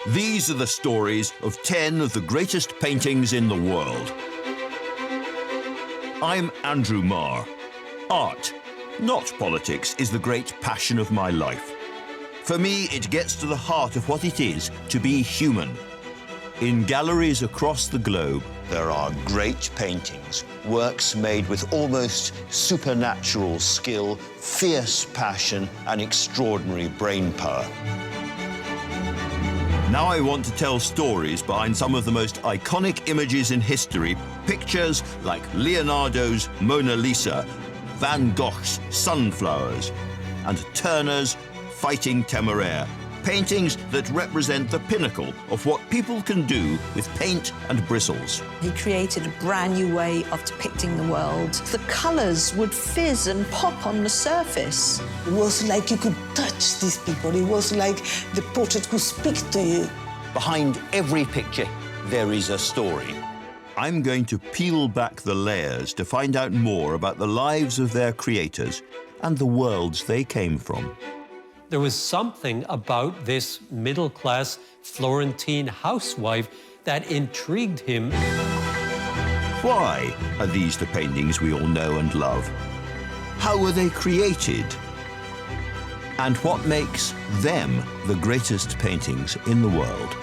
These are the stories of 10 of the greatest paintings in the world. I'm Andrew Marr. Art, not politics, is the great passion of my life. For me, it gets to the heart of what it is to be human. In galleries across the globe, there are great paintings, works made with almost supernatural skill, fierce passion, and extraordinary brain power. Now I want to tell stories behind some of the most iconic images in history, pictures like Leonardo's Mona Lisa, Van Gogh's Sunflowers, and Turner's Fighting Temeraire, paintings that represent the pinnacle of what people can do with paint and bristles. He created a brand new way of depicting the world. The colours would fizz and pop on the surface. It was like you could touch these people. It was like the portrait could speak to you. Behind every picture, there is a story. I'm going to peel back the layers to find out more about the lives of their creators and the worlds they came from. There was something about this middle-class Florentine housewife that intrigued him. Why are these the paintings we all know and love? How were they created? And what makes them the greatest paintings in the world?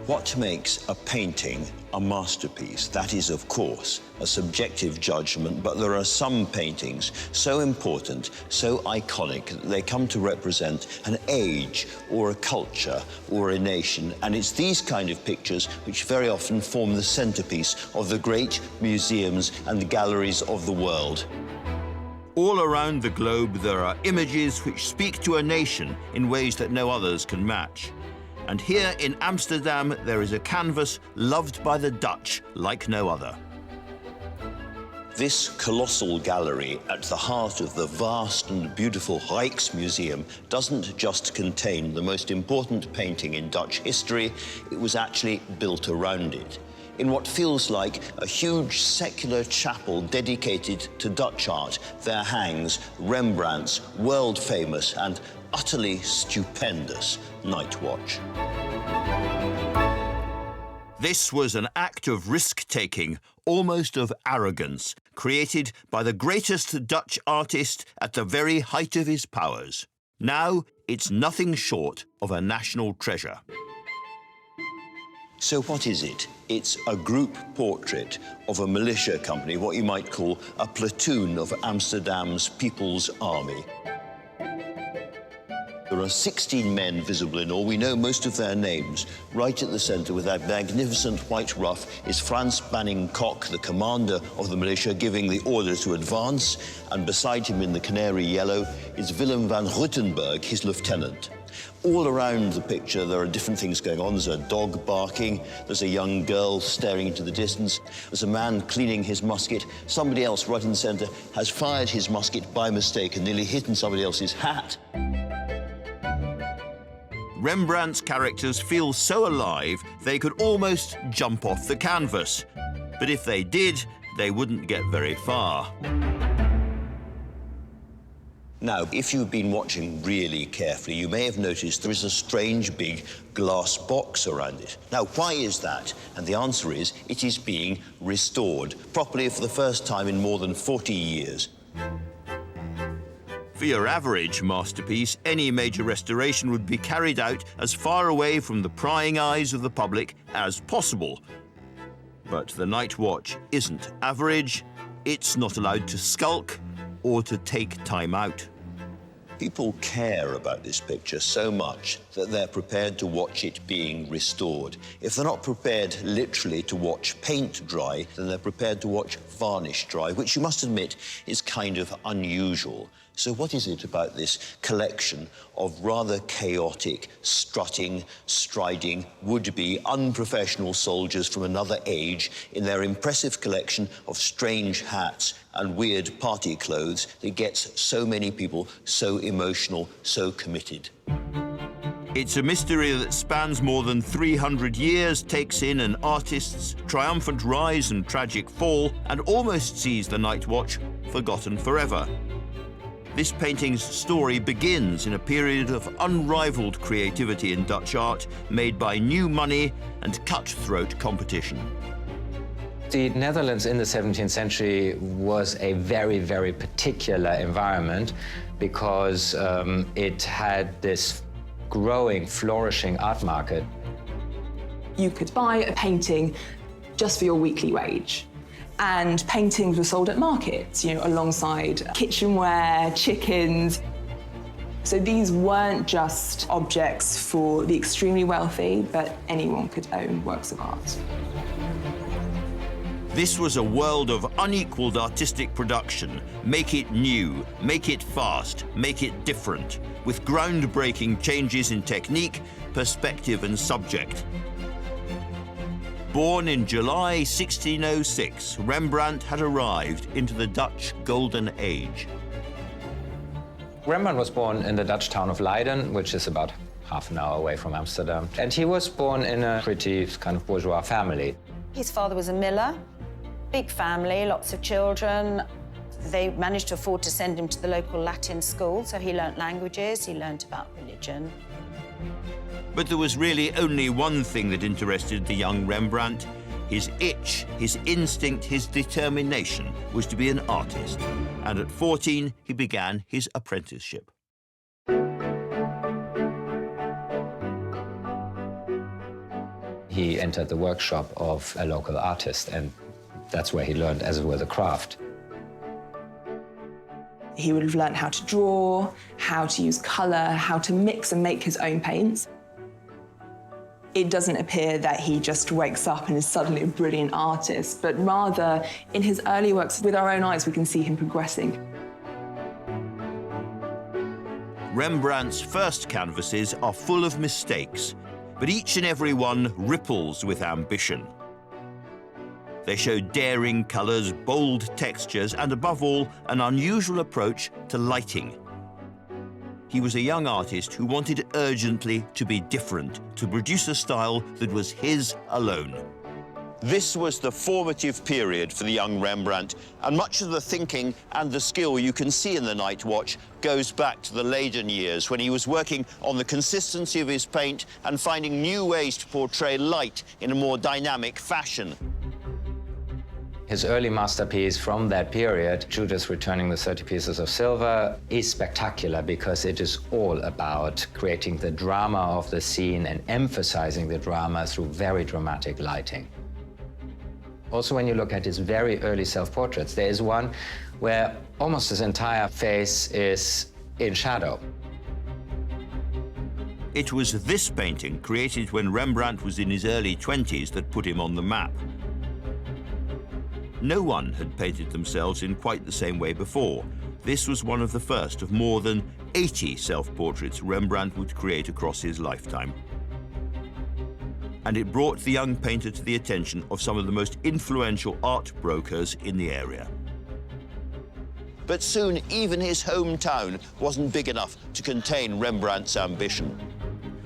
What makes a painting a masterpiece? That is, of course, a subjective judgment, but there are some paintings so important, so iconic, that they come to represent an age or a culture or a nation. And it's these kind of pictures which very often form the centerpiece of the great museums and galleries of the world. All around the globe, there are images which speak to a nation in ways that no others can match. And here in Amsterdam, there is a canvas loved by the Dutch like no other. This colossal gallery at the heart of the vast and beautiful Rijksmuseum doesn't just contain the most important painting in Dutch history, it was actually built around it. In what feels like a huge secular chapel dedicated to Dutch art, there hangs Rembrandt's world-famous and utterly stupendous Night Watch. This was an act of risk-taking, almost of arrogance, created by the greatest Dutch artist at the very height of his powers. Now, it's nothing short of a national treasure. So what is it? It's a group portrait of a militia company, what you might call a platoon of Amsterdam's People's Army. There are 16 men visible in all. We know most of their names. Right at the center with that magnificent white ruff is Frans Banning Kock, the commander of the militia, giving the order to advance. And beside him in the canary yellow is Willem van Ruttenberg, his lieutenant. All around the picture, there are different things going on. There's a dog barking, there's a young girl staring into the distance, there's a man cleaning his musket. Somebody else right in the center has fired his musket by mistake and nearly hit in somebody else's hat. Rembrandt's characters feel so alive, they could almost jump off the canvas. But if they did, they wouldn't get very far. Now, if you've been watching really carefully, you may have noticed there is a strange big glass box around it. Now, why is that? And the answer is, it is being restored, properly for the first time in more than 40 years. For your average masterpiece, any major restoration would be carried out as far away from the prying eyes of the public as possible. But the Night Watch isn't average, it's not allowed to skulk or to take time out. People care about this picture so much that they're prepared to watch it being restored. If they're not prepared literally to watch paint dry, then they're prepared to watch varnish dry, which you must admit is kind of unusual. So what is it about this collection of rather chaotic, strutting, striding, would-be unprofessional soldiers from another age in their impressive collection of strange hats and weird party clothes that gets so many people so emotional, so committed? It's a mystery that spans more than 300 years, takes in an artist's triumphant rise and tragic fall, and almost sees the Night Watch forgotten forever. This painting's story begins in a period of unrivaled creativity in Dutch art, made by new money and cutthroat competition. The Netherlands in the 17th century was a very, very particular environment because it had this growing, flourishing art market. You could buy a painting just for your weekly wage. And paintings were sold at markets, you know, alongside kitchenware, chickens. So these weren't just objects for the extremely wealthy, but anyone could own works of art. This was a world of unequaled artistic production. Make it new, make it fast, make it different, with groundbreaking changes in technique, perspective and subject. Born in July 1606, Rembrandt had arrived into the Dutch Golden Age. Rembrandt was born in the Dutch town of Leiden, which is about half an hour away from Amsterdam. And he was born in a pretty kind of bourgeois family. His father was a miller, big family, lots of children. They managed to afford to send him to the local Latin school, so he learnt languages, he learnt about religion. But there was really only one thing that interested the young Rembrandt. His itch, his instinct, his determination was to be an artist. And at 14, he began his apprenticeship. He entered the workshop of a local artist, and that's where he learned, as it were, the craft. He would have learned how to draw, how to use colour, how to mix and make his own paints. It doesn't appear that he just wakes up and is suddenly a brilliant artist, but rather, in his early works, with our own eyes, we can see him progressing. Rembrandt's first canvases are full of mistakes, but each and every one ripples with ambition. They show daring colours, bold textures, and above all, an unusual approach to lighting. He was a young artist who wanted urgently to be different, to produce a style that was his alone. This was the formative period for the young Rembrandt, and much of the thinking and the skill you can see in the Night Watch goes back to the Leiden years, when he was working on the consistency of his paint and finding new ways to portray light in a more dynamic fashion. His early masterpiece from that period, Judas Returning the 30 Pieces of Silver, is spectacular because it is all about creating the drama of the scene and emphasizing the drama through very dramatic lighting. Also, when you look at his very early self-portraits, there is one where almost his entire face is in shadow. It was this painting, created when Rembrandt was in his early 20s, that put him on the map. No one had painted themselves in quite the same way before. This was one of the first of more than 80 self-portraits Rembrandt would create across his lifetime. And it brought the young painter to the attention of some of the most influential art brokers in the area. But soon, even his hometown wasn't big enough to contain Rembrandt's ambition.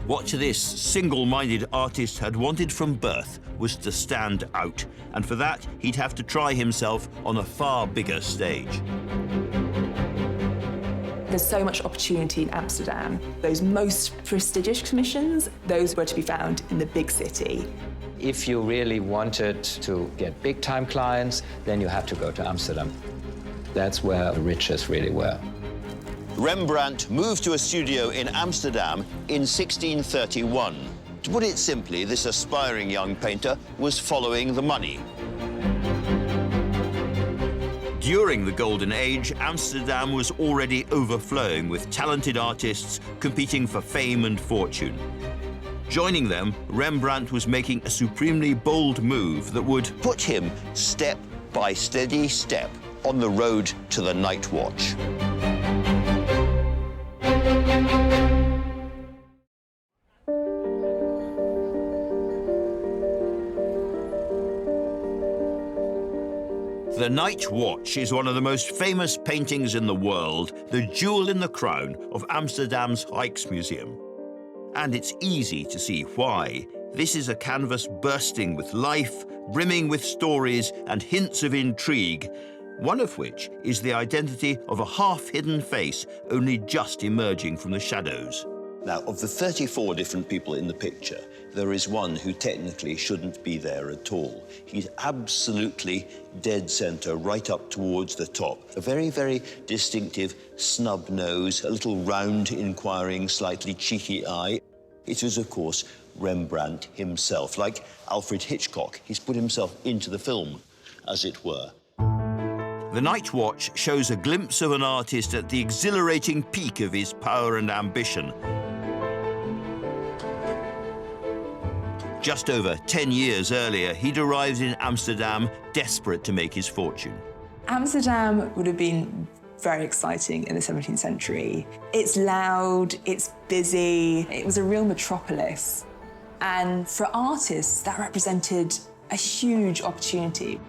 What this single-minded artist had wanted from birth was to stand out, and for that, he'd have to try himself on a far bigger stage. There's so much opportunity in Amsterdam. Those most prestigious commissions, those were to be found in the big city. If you really wanted to get big-time clients, then you had to go to Amsterdam. That's where the riches really were. Rembrandt moved to a studio in Amsterdam in 1631. To put it simply, this aspiring young painter was following the money. During the Golden Age, Amsterdam was already overflowing with talented artists competing for fame and fortune. Joining them, Rembrandt was making a supremely bold move that would put him step by steady step on the road to the Night Watch. The Night Watch is one of the most famous paintings in the world, the jewel in the crown of Amsterdam's Rijksmuseum. And it's easy to see why. This is a canvas bursting with life, brimming with stories and hints of intrigue, one of which is the identity of a half-hidden face only just emerging from the shadows. Now, of the 34 different people in the picture, there is one who technically shouldn't be there at all. He's absolutely dead center, right up towards the top. A very, very distinctive snub nose, a little round, inquiring, slightly cheeky eye. It is, of course, Rembrandt himself. Like Alfred Hitchcock, he's put himself into the film, as it were. The Night Watch shows a glimpse of an artist at the exhilarating peak of his power and ambition. Just over 10 years earlier, he'd arrived in Amsterdam, desperate to make his fortune. Amsterdam would have been very exciting in the 17th century. It's loud, it's busy, it was a real metropolis. And for artists, that represented a huge opportunity.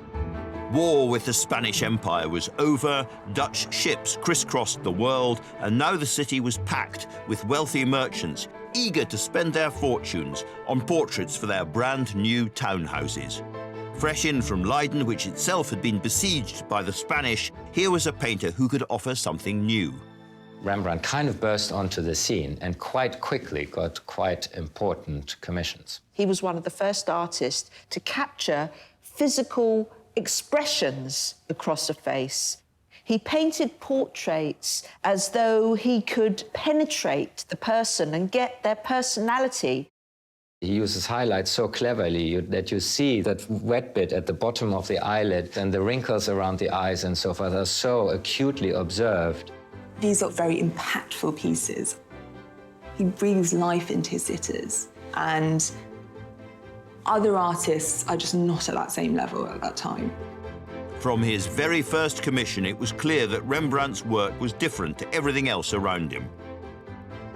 War with the Spanish Empire was over, Dutch ships crisscrossed the world, and now the city was packed with wealthy merchants, eager to spend their fortunes on portraits for their brand new townhouses. Fresh in from Leiden, which itself had been besieged by the Spanish, here was a painter who could offer something new. Rembrandt kind of burst onto the scene and quite quickly got quite important commissions. He was one of the first artists to capture physical expressions across a face. He painted portraits as though he could penetrate the person and get their personality. He uses highlights so cleverly that you see that wet bit at the bottom of the eyelid, and the wrinkles around the eyes and so forth are so acutely observed. These are very impactful pieces. He breathes life into his sitters, and other artists are just not at that same level at that time. From his very first commission, it was clear that Rembrandt's work was different to everything else around him.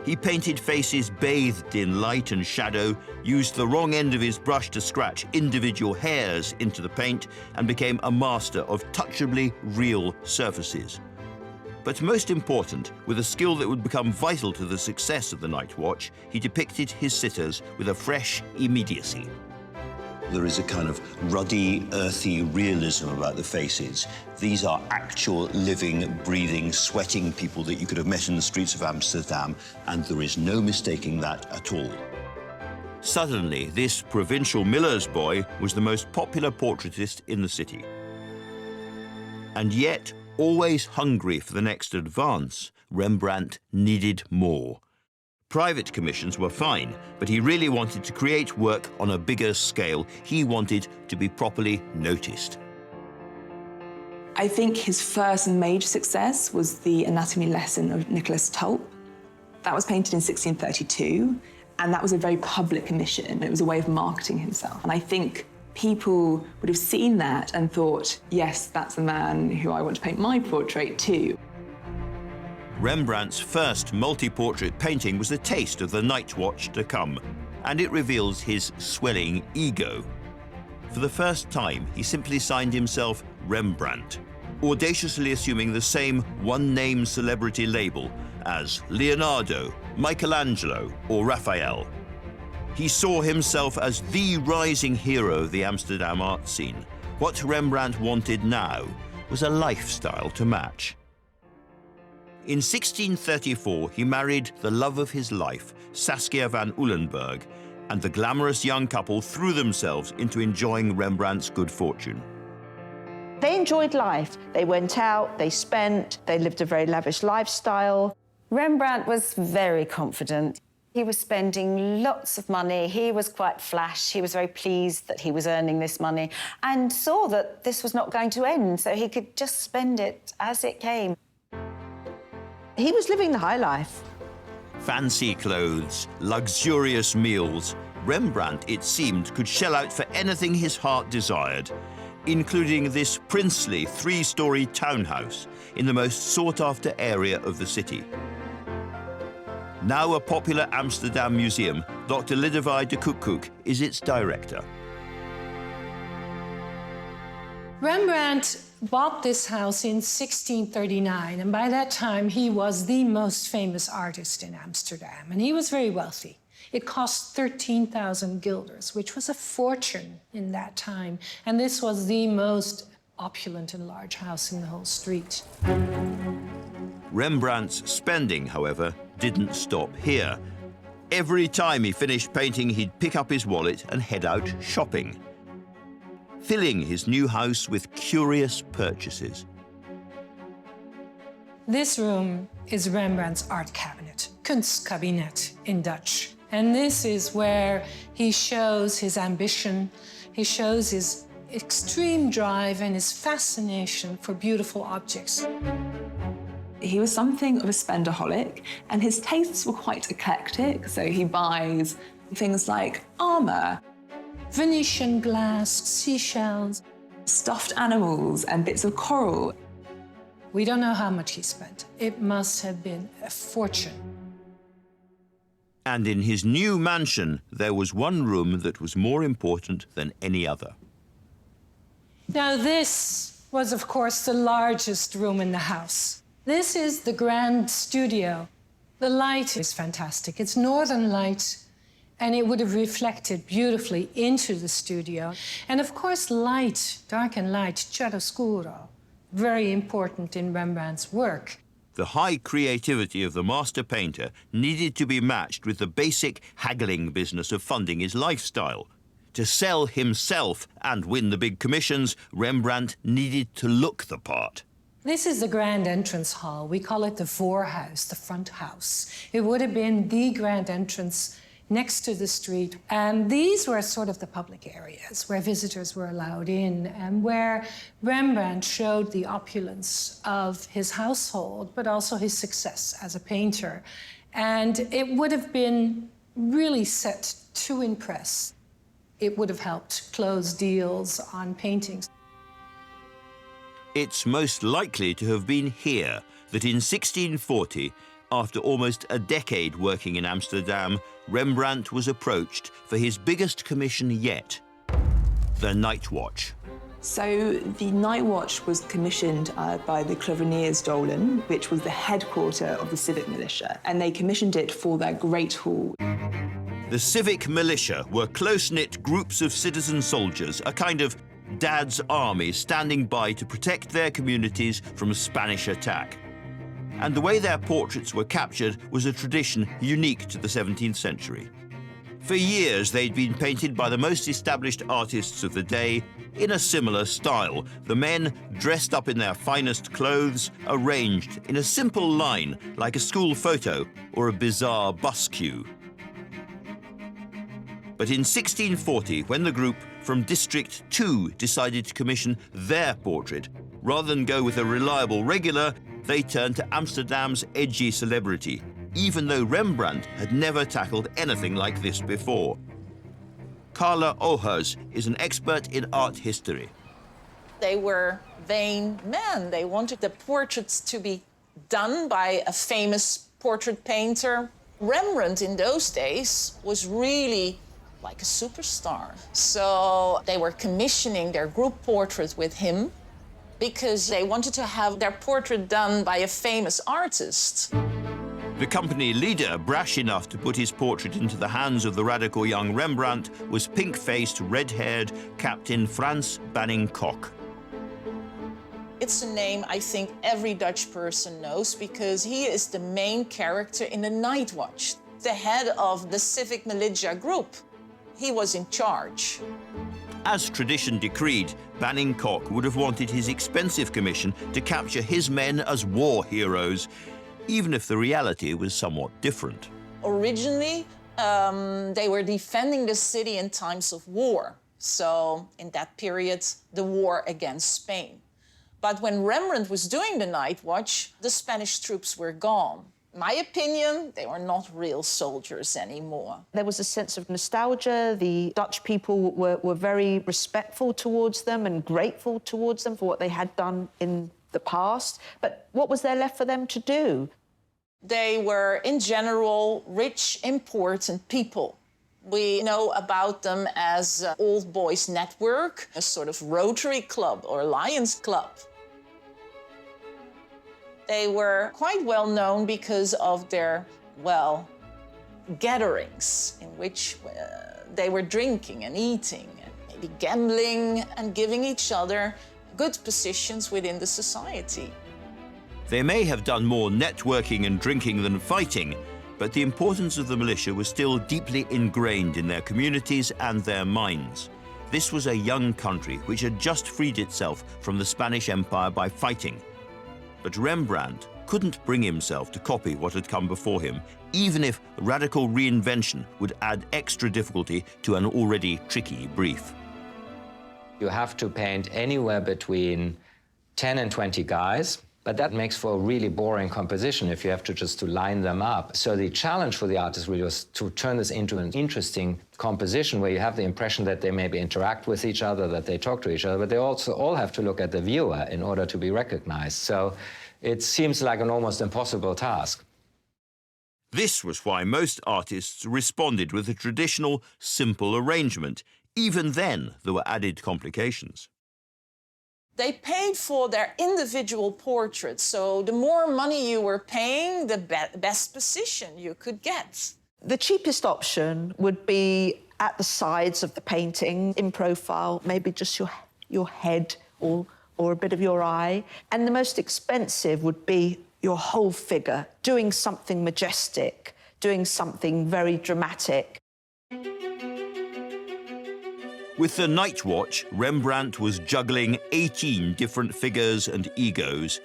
He painted faces bathed in light and shadow, used the wrong end of his brush to scratch individual hairs into the paint, and became a master of touchably real surfaces. But most important, with a skill that would become vital to the success of the Night Watch, he depicted his sitters with a fresh immediacy. There is a kind of ruddy, earthy realism about the faces. These are actual, living, breathing, sweating people that you could have met in the streets of Amsterdam, and there is no mistaking that at all. Suddenly, this provincial miller's boy was the most popular portraitist in the city. And yet, always hungry for the next advance, Rembrandt needed more. Private commissions were fine, but he really wanted to create work on a bigger scale. He wanted to be properly noticed. I think his first major success was the anatomy lesson of Nicholas Tulp. That was painted in 1632, and that was a very public commission. It was a way of marketing himself. And I think people would have seen that and thought, yes, that's the man who I want to paint my portrait too. Rembrandt's first multi-portrait painting was a taste of the Night Watch to come, and it reveals his swelling ego. For the first time, he simply signed himself Rembrandt, audaciously assuming the same one-name celebrity label as Leonardo, Michelangelo, or Raphael. He saw himself as the rising hero of the Amsterdam art scene. What Rembrandt wanted now was a lifestyle to match. In 1634, he married the love of his life, Saskia van Uylenburg, and the glamorous young couple threw themselves into enjoying Rembrandt's good fortune. They enjoyed life. They went out, they spent, they lived a very lavish lifestyle. Rembrandt was very confident. He was spending lots of money. He was quite flash. He was very pleased that he was earning this money and saw that this was not going to end, so he could just spend it as it came. He was living the high life. Fancy clothes, luxurious meals. Rembrandt, it seemed, could shell out for anything his heart desired, including this princely three-story townhouse in the most sought-after area of the city. Now a popular Amsterdam museum, Dr. Liedewij de Koekkoek is its director. Rembrandt bought this house in 1639, and by that time he was the most famous artist in Amsterdam, and he was very wealthy. It cost 13,000 guilders, which was a fortune in that time. And this was the most opulent and large house in the whole street. Rembrandt's spending, however, didn't stop here. Every time he finished painting, he'd pick up his wallet and head out shopping, filling his new house with curious purchases. This room is Rembrandt's art cabinet, Kunstkabinett in Dutch. And this is where he shows his ambition, he shows his extreme drive and his fascination for beautiful objects. He was something of a spenderholic, and his tastes were quite eclectic. So he buys things like armor, Venetian glass, seashells, stuffed animals, and bits of coral. We don't know how much he spent. It must have been a fortune. And in his new mansion, there was one room that was more important than any other. Now, this was, of course, the largest room in the house. This is the grand studio. The light is fantastic. It's northern light, and it would have reflected beautifully into the studio. And of course, light, dark and light, chiaroscuro, very important in Rembrandt's work. The high creativity of the master painter needed to be matched with the basic haggling business of funding his lifestyle. To sell himself and win the big commissions, Rembrandt needed to look the part. This is the grand entrance hall. We call it the voorhuis, the front house. It would have been the grand entrance next to the street. And these were sort of the public areas where visitors were allowed in and where Rembrandt showed the opulence of his household, but also his success as a painter. And it would have been really set to impress. It would have helped close deals on paintings. It's most likely to have been here that in 1640, after almost a decade working in Amsterdam, Rembrandt was approached for his biggest commission yet, the Night Watch. So the Night Watch was commissioned by the Kloveniersdolen, which was the headquarter of the Civic militia, and they commissioned it for their Great Hall. The Civic militia were close-knit groups of citizen soldiers, a kind of dad's army standing by to protect their communities from Spanish attack. And the way their portraits were captured was a tradition unique to the 17th century. For years, they'd been painted by the most established artists of the day in a similar style, the men dressed up in their finest clothes, arranged in a simple line like a school photo or a bizarre bus queue. But in 1640, when the group from District 2 decided to commission their portrait, rather than go with a reliable regular, they turned to Amsterdam's edgy celebrity, even though Rembrandt had never tackled anything like this before. Carla Ohers is an expert in art history. They were vain men. They wanted the portraits to be done by a famous portrait painter. Rembrandt in those days was really like a superstar. So they were commissioning their group portrait with him because they wanted to have their portrait done by a famous artist. The company leader, brash enough to put his portrait into the hands of the radical young Rembrandt, was pink-faced, red-haired Captain Frans Banning Koch. It's a name I think every Dutch person knows because he is the main character in the Night Watch, the head of the Civic militia group. He was in charge. As tradition decreed, Banning Koch would have wanted his expensive commission to capture his men as war heroes, even if the reality was somewhat different. Originally, they were defending the city in times of war. So in that period, the war against Spain. But when Rembrandt was doing the Night Watch, the Spanish troops were gone. My opinion, they were not real soldiers anymore. There was a sense of nostalgia. The Dutch people were very respectful towards them and grateful towards them for what they had done in the past. But what was there left for them to do? They were, in general, rich, important people. We know about them as Old Boys Network, a sort of Rotary Club or Lions Club. They were quite well known because of their, well, gatherings in which they were drinking and eating and maybe gambling and giving each other good positions within the society. They may have done more networking and drinking than fighting, but the importance of the militia was still deeply ingrained in their communities and their minds. This was a young country which had just freed itself from the Spanish Empire by fighting. But Rembrandt couldn't bring himself to copy what had come before him, even if radical reinvention would add extra difficulty to an already tricky brief. You have to paint anywhere between 10 and 20 guys, but that makes for a really boring composition if you have to just to line them up. So the challenge for the artist really was to turn this into an interesting composition where you have the impression that they maybe interact with each other, that they talk to each other, but they also all have to look at the viewer in order to be recognized. So it seems like an almost impossible task. This was why most artists responded with a traditional, simple arrangement. Even then, there were added complications. They paid for their individual portraits, so the more money you were paying, the best position you could get. The cheapest option would be at the sides of the painting, in profile, maybe just your head or a bit of your eye. And the most expensive would be your whole figure, doing something majestic, doing something very dramatic. With the Night Watch, Rembrandt was juggling 18 different figures and egos,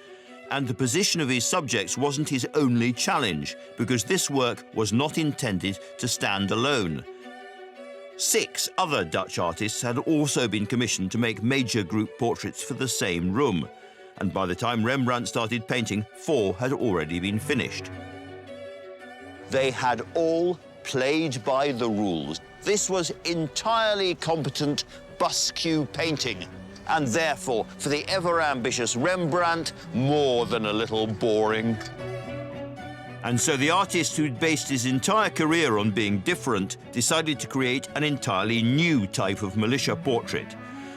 and the position of his subjects wasn't his only challenge, because this work was not intended to stand alone. 6 other Dutch artists had also been commissioned to make major group portraits for the same room, and by the time Rembrandt started painting, 4 had already been finished. They had all played by the rules. This was entirely competent bus-cue painting, and therefore, for the ever-ambitious Rembrandt, more than a little boring. And so the artist who'd based his entire career on being different decided to create an entirely new type of militia portrait.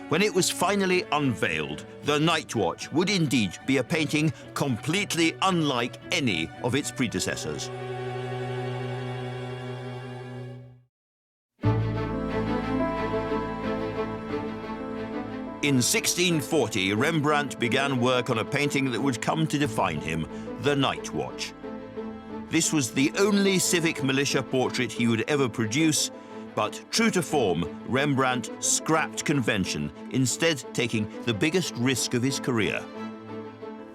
When it was finally unveiled, the Night Watch would indeed be a painting completely unlike any of its predecessors. In 1640, Rembrandt began work on a painting that would come to define him, the Night Watch. This was the only civic militia portrait he would ever produce, but true to form, Rembrandt scrapped convention, instead taking the biggest risk of his career.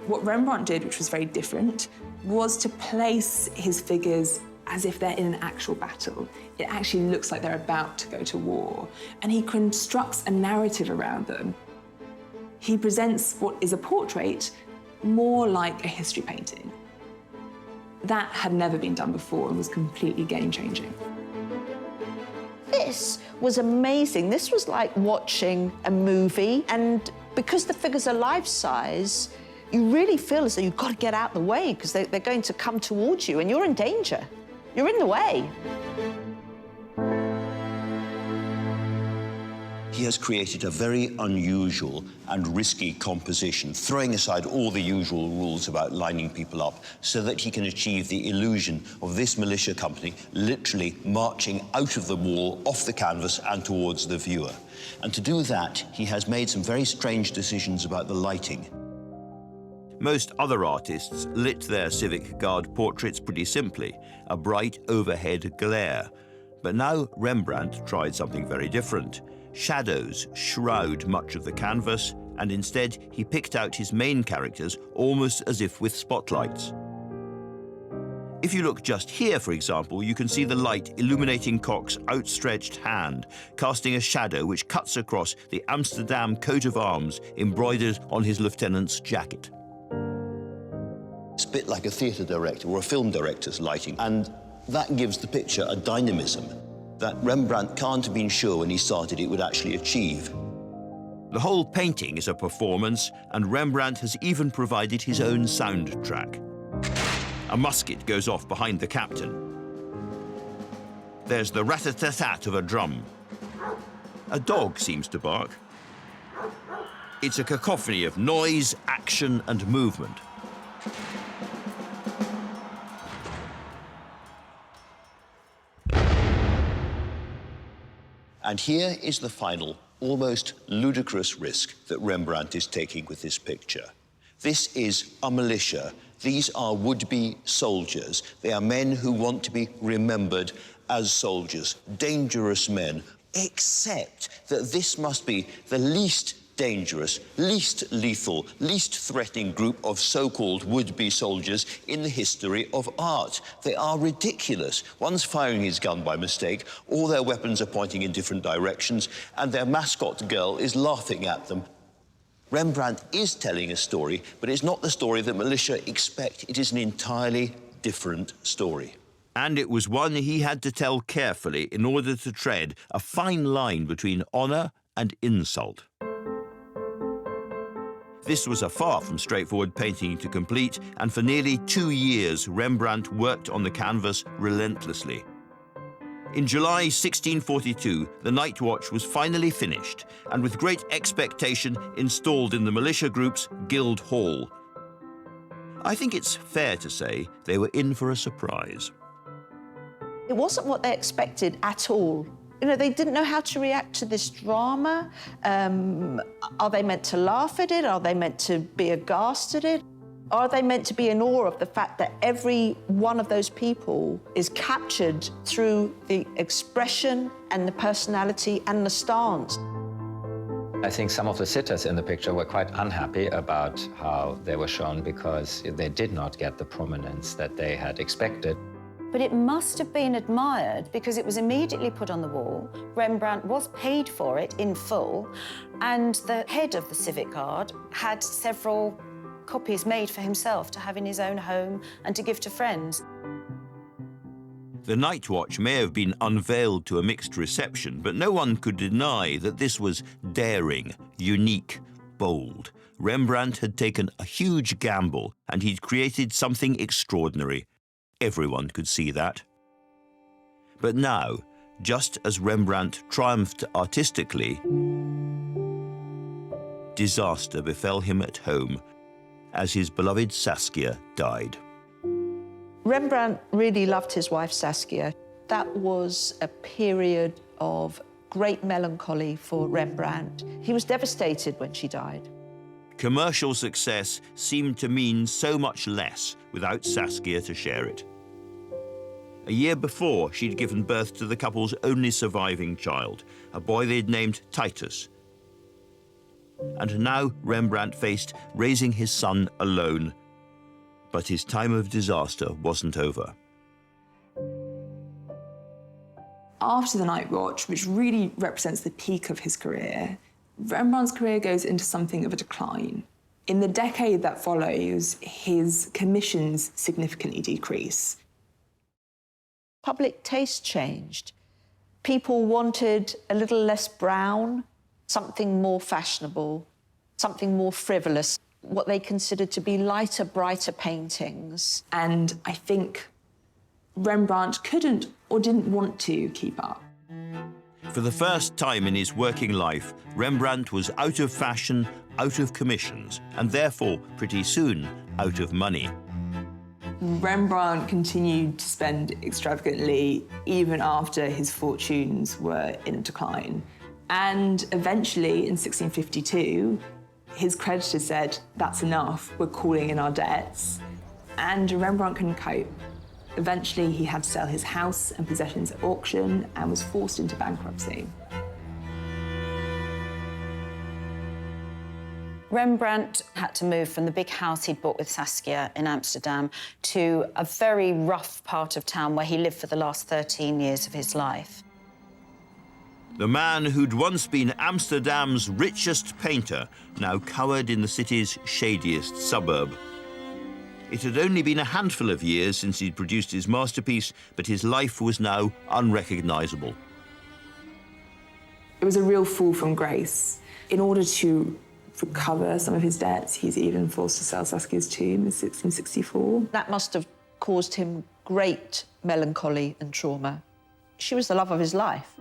What Rembrandt did, which was very different, was to place his figures as if they're in an actual battle. It actually looks like they're about to go to war. And he constructs a narrative around them. He presents what is a portrait more like a history painting. That had never been done before and was completely game-changing. This was amazing. This was like watching a movie, and because the figures are life-size, you really feel as though you've got to get out the way because they're going to come towards you and you're in danger. You're in the way. He has created a very unusual and risky composition, throwing aside all the usual rules about lining people up so that he can achieve the illusion of this militia company literally marching out of the wall, off the canvas and towards the viewer. And to do that, he has made some very strange decisions about the lighting. Most other artists lit their Civic Guard portraits pretty simply, a bright overhead glare. But now Rembrandt tried something very different. Shadows shroud much of the canvas, and instead he picked out his main characters almost as if with spotlights. If you look just here, for example, you can see the light illuminating Koch's outstretched hand, casting a shadow which cuts across the Amsterdam coat of arms embroidered on his lieutenant's jacket. It's a bit like a theatre director or a film director's lighting, and that gives the picture a dynamism that Rembrandt can't have been sure when he started it would actually achieve. The whole painting is a performance, and Rembrandt has even provided his own soundtrack. A musket goes off behind the captain. There's the rat-a-tat-tat of a drum. A dog seems to bark. It's a cacophony of noise, action, and movement. And here is the final, almost ludicrous risk that Rembrandt is taking with this picture. This is a militia. These are would-be soldiers. They are men who want to be remembered as soldiers, dangerous men, except that this must be the least dangerous, least lethal, least threatening group of so-called would-be soldiers in the history of art. They are ridiculous. One's firing his gun by mistake, all their weapons are pointing in different directions, and their mascot girl is laughing at them. Rembrandt is telling a story, but it's not the story that militia expect. It is an entirely different story. And it was one he had to tell carefully in order to tread a fine line between honour and insult. This was a far from straightforward painting to complete, and for nearly 2 years Rembrandt worked on the canvas relentlessly. In July 1642, the Night Watch was finally finished, and with great expectation installed in the militia group's Guild Hall. I think it's fair to say they were in for a surprise. It wasn't what they expected at all. You know, they didn't know how to react to this drama. Are they meant to laugh at it? Are they meant to be aghast at it? Are they meant to be in awe of the fact that every one of those people is captured through the expression and the personality and the stance? I think some of the sitters in the picture were quite unhappy about how they were shown because they did not get the prominence that they had expected. But it must have been admired because it was immediately put on the wall. Rembrandt was paid for it in full, and the head of the Civic Guard had several copies made for himself to have in his own home and to give to friends. The Night Watch may have been unveiled to a mixed reception, but no one could deny that this was daring, unique, bold. Rembrandt had taken a huge gamble, and he'd created something extraordinary. Everyone could see that. But now, just as Rembrandt triumphed artistically, disaster befell him at home as his beloved Saskia died. Rembrandt really loved his wife Saskia. That was a period of great melancholy for Rembrandt. He was devastated when she died. Commercial success seemed to mean so much less without Saskia to share it. A year before, she'd given birth to the couple's only surviving child, a boy they'd named Titus. And now Rembrandt faced raising his son alone. But his time of disaster wasn't over. After the Night Watch, which really represents the peak of his career, Rembrandt's career goes into something of a decline. In the decade that follows, his commissions significantly decrease. Public taste changed. People wanted a little less brown, something more fashionable, something more frivolous, what they considered to be lighter, brighter paintings. And I think Rembrandt couldn't or didn't want to keep up. For the first time in his working life, Rembrandt was out of fashion, out of commissions, and therefore, pretty soon, out of money. Rembrandt continued to spend extravagantly even after his fortunes were in decline. And eventually, in 1652, his creditors said, "That's enough, we're calling in our debts." And Rembrandt couldn't cope. Eventually, he had to sell his house and possessions at auction and was forced into bankruptcy. Rembrandt had to move from the big house he'd bought with Saskia in Amsterdam to a very rough part of town where he lived for the last 13 years of his life. The man who'd once been Amsterdam's richest painter now cowered in the city's shadiest suburb. It had only been a handful of years since he'd produced his masterpiece, but his life was now unrecognisable. It was a real fall from grace. In order to recover some of his debts, he's even forced to sell Saskia's tomb in 1664. That must have caused him great melancholy and trauma. She was the love of his life.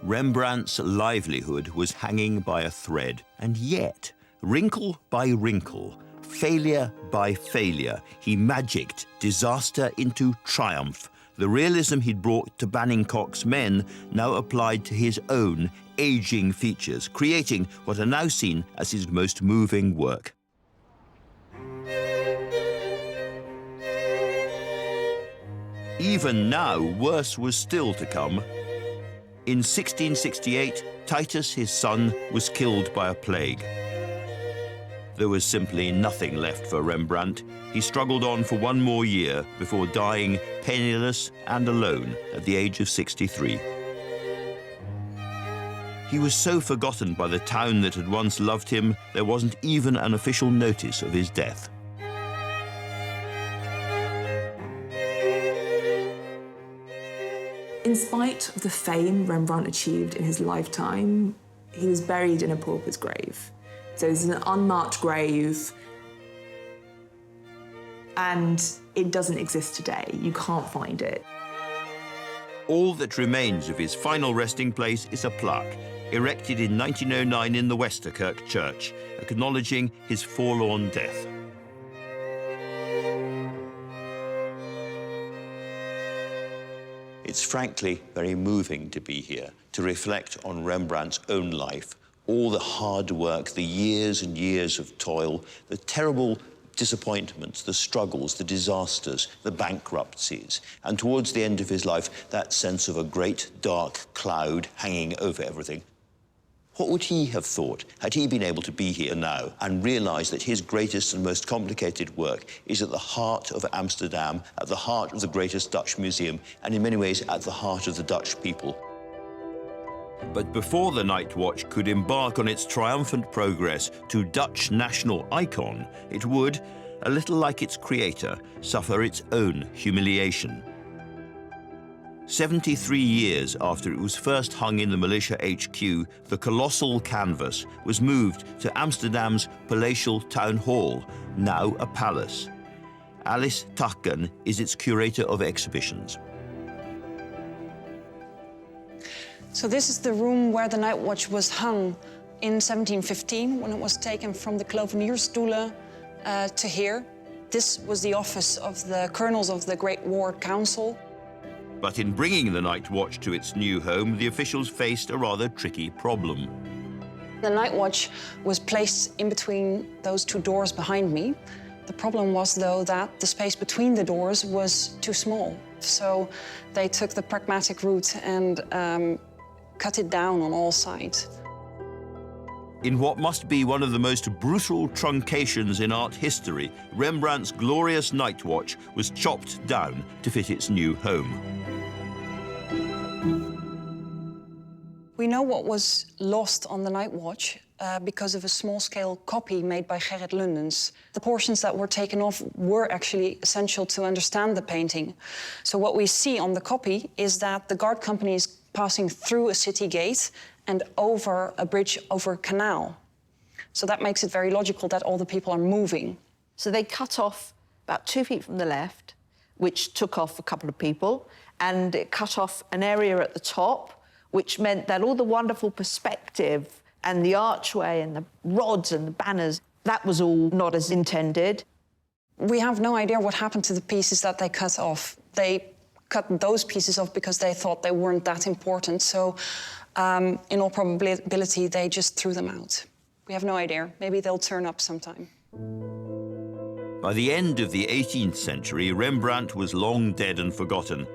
Rembrandt's livelihood was hanging by a thread, and yet, wrinkle by wrinkle, failure by failure, he magicked disaster into triumph, The realism he'd brought to Banningcock's men now applied to his own aging features, creating what are now seen as his most moving work. Even now, worse was still to come. In 1668, Titus, his son, was killed by a plague. There was simply nothing left for Rembrandt. He struggled on for one more year before dying penniless and alone at the age of 63. He was so forgotten by the town that had once loved him, there wasn't even an official notice of his death. In spite of the fame Rembrandt achieved in his lifetime, he was buried in a pauper's grave. So it's an unmarked grave, and it doesn't exist today. You can't find it. All that remains of his final resting place is a plaque, erected in 1909 in the Westerkerk Church, acknowledging his forlorn death. It's frankly very moving to be here, to reflect on Rembrandt's own life, all the hard work, the years and years of toil, the terrible disappointments, the struggles, the disasters, the bankruptcies, and towards the end of his life, that sense of a great dark cloud hanging over everything. What would he have thought had he been able to be here now and realised that his greatest and most complicated work is at the heart of Amsterdam, at the heart of the greatest Dutch museum, and in many ways at the heart of the Dutch people? But before the Night Watch could embark on its triumphant progress to Dutch national icon, it would, a little like its creator, suffer its own humiliation. 73 years after it was first hung in the militia HQ, the colossal canvas was moved to Amsterdam's palatial town hall, now a palace. Alice Takken is its curator of exhibitions. So this is the room where the Night Watch was hung in 1715, when it was taken from the Kloveniersstoelen to here. This was the office of the colonels of the Great War Council. But in bringing the Night Watch to its new home, the officials faced a rather tricky problem. The Night Watch was placed in between those two doors behind me. The problem was, though, that the space between the doors was too small. So they took the pragmatic route and cut it down on all sides. In what must be one of the most brutal truncations in art history, Rembrandt's glorious Night Watch was chopped down to fit its new home. We know what was lost on the Night Watch because of a small-scale copy made by Gerrit Lundens. The portions that were taken off were actually essential to understand the painting. So what we see on the copy is that the guard company is passing through a city gate and over a bridge over a canal. So that makes it very logical that all the people are moving. So they cut off about 2 feet from the left, which took off a couple of people, and it cut off an area at the top, which meant that all the wonderful perspective and the archway and the rods and the banners, that was all not as intended. We have no idea what happened to the pieces that they cut off. They cut those pieces off because they thought they weren't that important. So in all probability, they just threw them out. We have no idea. Maybe they'll turn up sometime. By the end of the 18th century, Rembrandt was long dead and forgotten.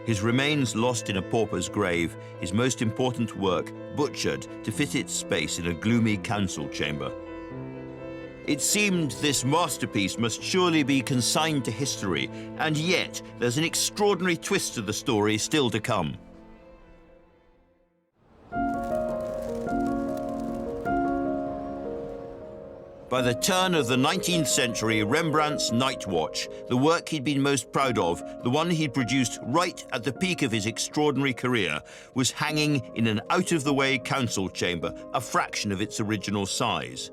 His remains lost in a pauper's grave, his most important work butchered to fit its space in a gloomy council chamber. It seemed this masterpiece must surely be consigned to history, and yet there's an extraordinary twist to the story still to come. By the turn of the 19th century, Rembrandt's Night Watch, the work he'd been most proud of, the one he'd produced right at the peak of his extraordinary career, was hanging in an out-of-the-way council chamber, a fraction of its original size.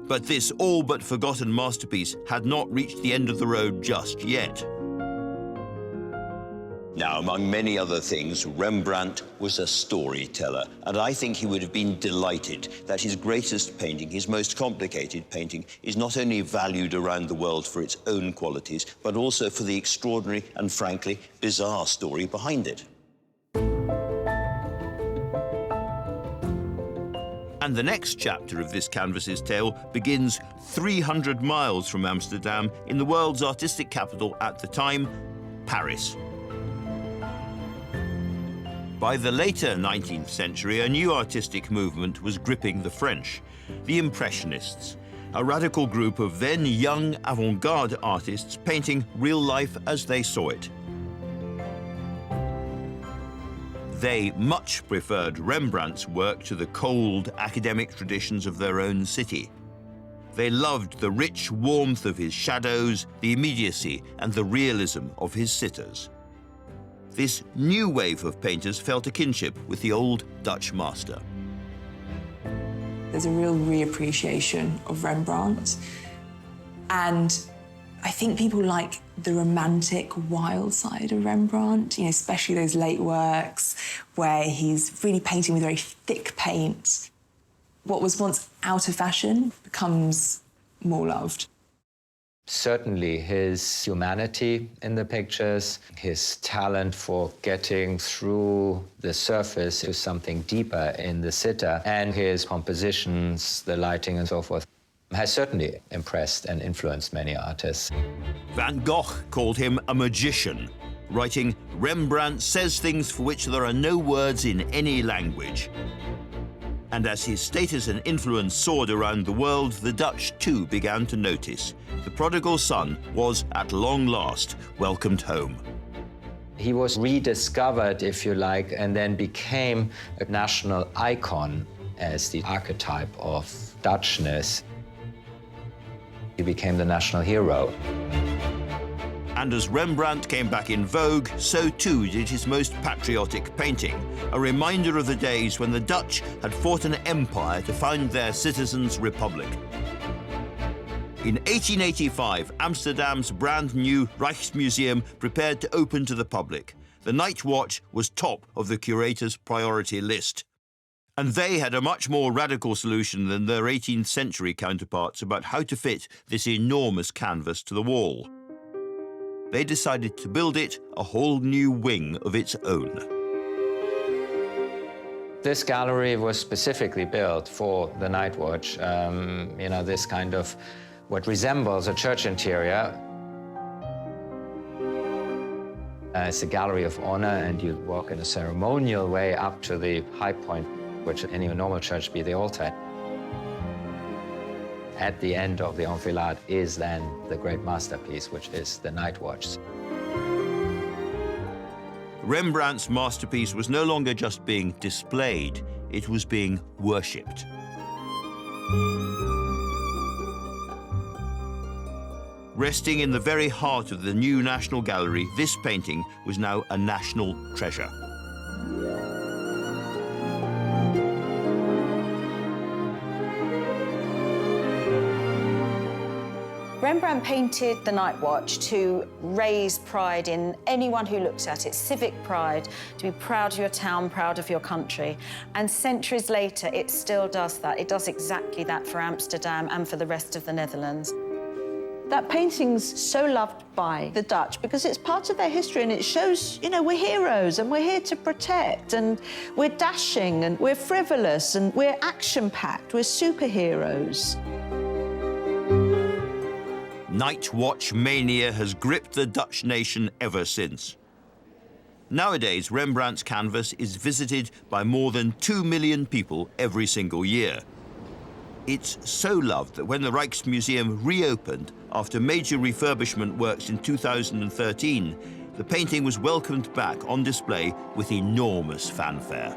But this all but forgotten masterpiece had not reached the end of the road just yet. Now, among many other things, Rembrandt was a storyteller, and I think he would have been delighted that his greatest painting, his most complicated painting, is not only valued around the world for its own qualities, but also for the extraordinary and, frankly, bizarre story behind it. And the next chapter of this canvas's tale begins 300 miles from Amsterdam in the world's artistic capital at the time, Paris. By the later 19th century, a new artistic movement was gripping the French, the Impressionists, a radical group of then young avant-garde artists painting real life as they saw it. They much preferred Rembrandt's work to the cold academic traditions of their own city. They loved the rich warmth of his shadows, the immediacy and the realism of his sitters. This new wave of painters felt a kinship with the old Dutch master. There's a real reappreciation of Rembrandt, and I think people like the romantic, wild side of Rembrandt, you know, especially those late works where he's really painting with very thick paint. What was once out of fashion becomes more loved. Certainly his humanity in the pictures, his talent for getting through the surface to something deeper in the sitter, and his compositions, the lighting and so forth, has certainly impressed and influenced many artists. Van Gogh called him a magician, writing, "Rembrandt says things for which there are no words in any language." And as his status and influence soared around the world, the Dutch too began to notice. The prodigal son was, at long last, welcomed home. He was rediscovered, if you like, and then became a national icon as the archetype of Dutchness. He became the national hero. And as Rembrandt came back in vogue, so too did his most patriotic painting, a reminder of the days when the Dutch had fought an empire to found their citizens' republic. In 1885, Amsterdam's brand new Rijksmuseum prepared to open to the public. The Night Watch was top of the curator's priority list. And they had a much more radical solution than their 18th century counterparts about how to fit this enormous canvas to the wall. They decided to build it a whole new wing of its own. This gallery was specifically built for the Night Watch. You know, this kind of what resembles a church interior. It's a gallery of honor, and you walk in a ceremonial way up to the high point, which any normal church be the altar. At the end of the enfilade is then the great masterpiece, which is the Night Watch. Rembrandt's masterpiece was no longer just being displayed, it was being worshipped. Resting in the very heart of the new National Gallery, this painting was now a national treasure. Rembrandt painted the Night Watch to raise pride in anyone who looks at it, civic pride, to be proud of your town, proud of your country. And centuries later, it still does that. It does exactly that for Amsterdam and for the rest of the Netherlands. That painting's so loved by the Dutch because it's part of their history and it shows, you know, we're heroes and we're here to protect and we're dashing and we're frivolous and we're action-packed, we're superheroes. Night Watch mania has gripped the Dutch nation ever since. Nowadays, Rembrandt's canvas is visited by more than 2 million people every single year. It's so loved that when the Rijksmuseum reopened after major refurbishment works in 2013, the painting was welcomed back on display with enormous fanfare.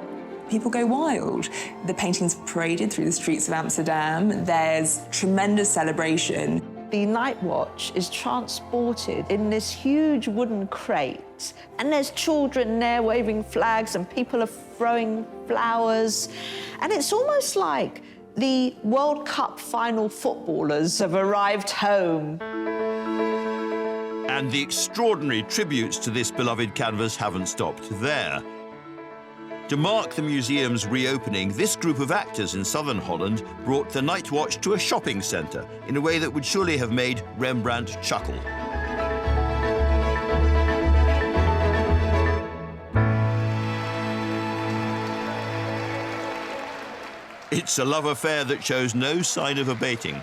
People go wild. The painting's paraded through the streets of Amsterdam. There's tremendous celebration. The Night Watch is transported in this huge wooden crate, and there's children there waving flags and people are throwing flowers. And it's almost like the World Cup final footballers have arrived home. And the extraordinary tributes to this beloved canvas haven't stopped there. To mark the museum's reopening, this group of actors in southern Holland brought the Night Watch to a shopping centre in a way that would surely have made Rembrandt chuckle. It's a love affair that shows no sign of abating.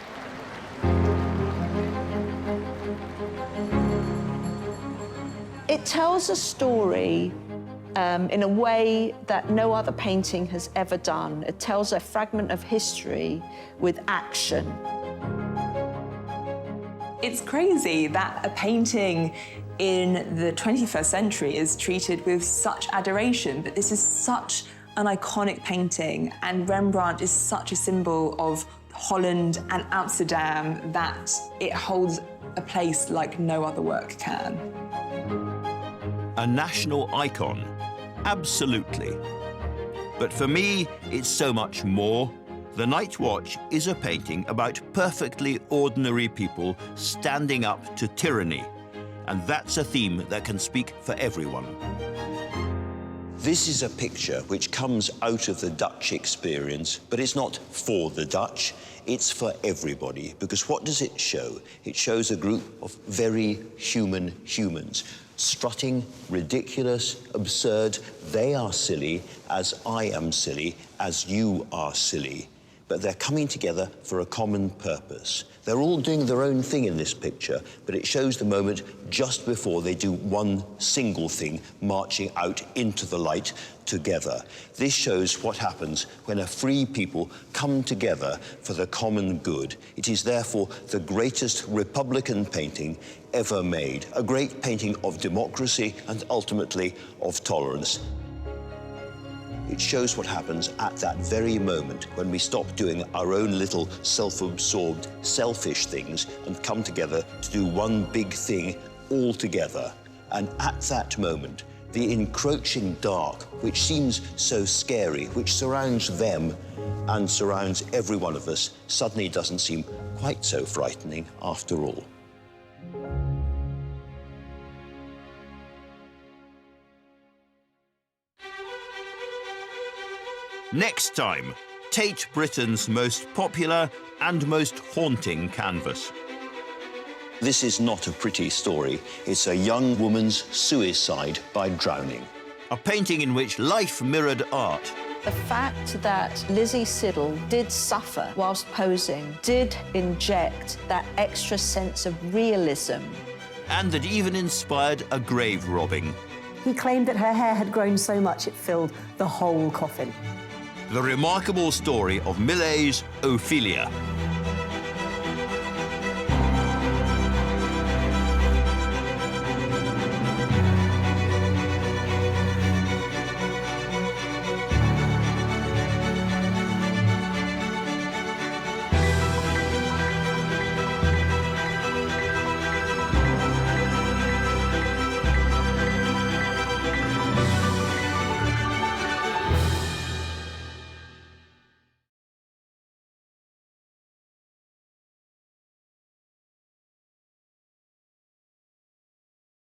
It tells a story in a way that no other painting has ever done. It tells a fragment of history with action. It's crazy that a painting in the 21st century is treated with such adoration, but this is such an iconic painting, and Rembrandt is such a symbol of Holland and Amsterdam that it holds a place like no other work can. A national icon, absolutely. But for me, it's so much more. The Night Watch is a painting about perfectly ordinary people standing up to tyranny. And that's a theme that can speak for everyone. This is a picture which comes out of the Dutch experience, but it's not for the Dutch, it's for everybody. Because what does it show? It shows a group of very human humans, strutting, ridiculous, absurd. They are silly, as I am silly, as you are silly. But they're coming together for a common purpose. They're all doing their own thing in this picture, but it shows the moment just before they do one single thing, marching out into the light together. This shows what happens when a free people come together for the common good. It is therefore the greatest Republican painting ever made, a great painting of democracy and ultimately of tolerance. It shows what happens at that very moment when we stop doing our own little self-absorbed, selfish things and come together to do one big thing all together. And at that moment, the encroaching dark, which seems so scary, which surrounds them and surrounds every one of us, suddenly doesn't seem quite so frightening after all. Next time, Tate Britain's most popular and most haunting canvas. This is not a pretty story. It's a young woman's suicide by drowning. A painting in which life mirrored art. The fact that Lizzie Siddal did suffer whilst posing did inject that extra sense of realism. And that even inspired a grave robbing. He claimed that her hair had grown so much it filled the whole coffin. The remarkable story of Millet's Ophelia.